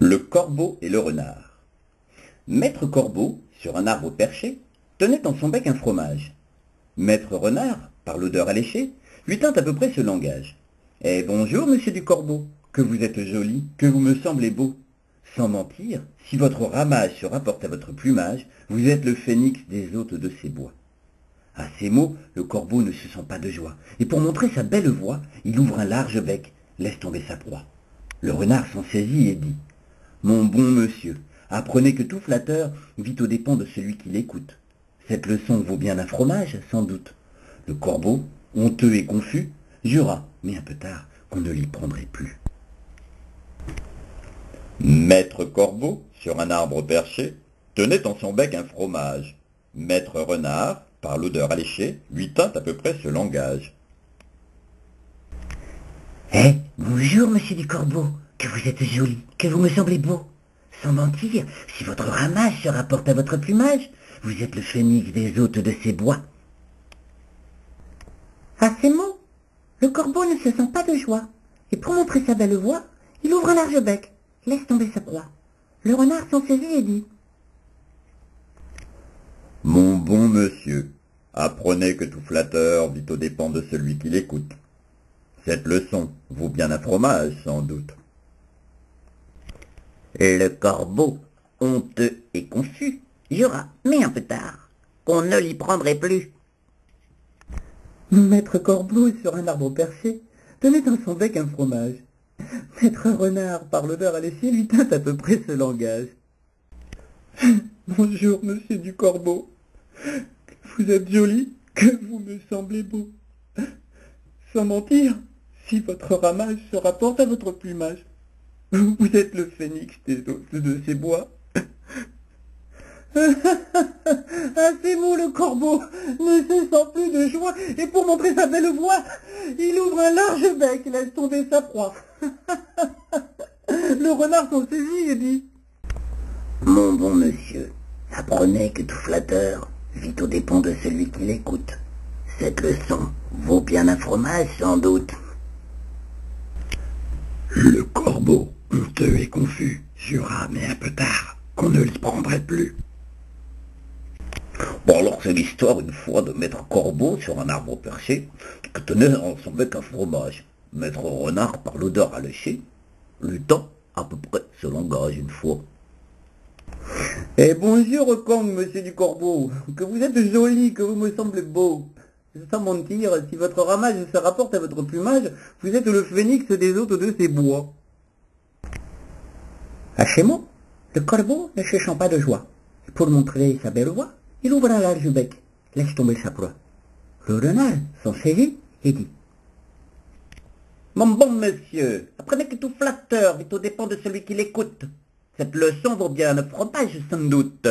Le corbeau et le renard. Maître Corbeau, sur un arbre perché, tenait dans son bec un fromage. Maître Renard, par l'odeur alléchée, lui tint à peu près ce langage. Eh bonjour, monsieur du Corbeau, que vous êtes joli, que vous me semblez beau. Sans mentir, si votre ramage se rapporte à votre plumage, vous êtes le phénix des hôtes de ces bois. À ces mots, le corbeau ne se sent pas de joie, et pour montrer sa belle voix, il ouvre un large bec, laisse tomber sa proie. Le renard s'en saisit et dit: Mon bon monsieur, apprenez que tout flatteur vit aux dépens de celui qui l'écoute. Cette leçon vaut bien un fromage, sans doute. Le corbeau, honteux et confus, jura, mais un peu tard, qu'on ne l'y prendrait plus. Maître Corbeau, sur un arbre perché, tenait en son bec un fromage. Maître Renard, par l'odeur alléchée, lui tint à peu près ce langage. Eh, bonjour, monsieur du Corbeau, que vous êtes joli, que vous me semblez beau. Sans mentir, si votre ramage se rapporte à votre plumage, vous êtes le phénix des hôtes de ces bois. À ces mots, le corbeau ne se sent pas de joie, et pour montrer sa belle voix, il ouvre un large bec, laisse tomber sa proie. Le renard s'en saisit et dit: Mon bon monsieur, apprenez que tout flatteur vit aux dépens de celui qui l'écoute. Cette leçon vaut bien un fromage, sans doute. Le corbeau, honteux et confus, jura, mais un peu tard, qu'on ne l'y prendrait plus. Maître Corbeau, sur un arbre perché, tenait dans son bec un fromage. Maître Renard, par l'odeur alléchée, lui tint à peu près ce langage. Bonjour, monsieur du Corbeau. Vous êtes joli, que vous me semblez beau. Sans mentir, si votre ramage se rapporte à votre plumage, vous êtes le phénix des hôtes de ces bois. À ces mots, le corbeau ne se sent plus de joie, et pour montrer sa belle voix, il ouvre un large bec et laisse tomber sa proie. Le renard s'en saisit et dit: Mon bon monsieur, apprenez que tout flatteur vit aux dépens de celui qui l'écoute. Cette leçon vaut bien un fromage, sans doute. Le corbeau, honteux et confus, jura, mais un peu tard, qu'on ne l'y prendrait plus. Bon, alors c'est l'histoire une fois de Maître Corbeau sur un arbre perché qui tenait dans son bec un fromage. Maître Renard, par l'odeur alléchée, lui tint à peu près ce langage une fois. Eh bonjour, Kong, monsieur du Corbeau, que vous êtes joli, que vous me semblez beau. Sans mentir, si votre ramage se rapporte à votre plumage, vous êtes le phénix des hôtes de ces bois. À ces mots, le corbeau ne se sent pas de joie. Et pour montrer sa belle voix, il ouvre un large bec, laisse tomber sa proie. Le renard s'en saisit et dit: Mon bon monsieur, apprenez que tout flatteur vit aux dépens de celui qui l'écoute. Cette leçon vaut bien un fromage, sans doute.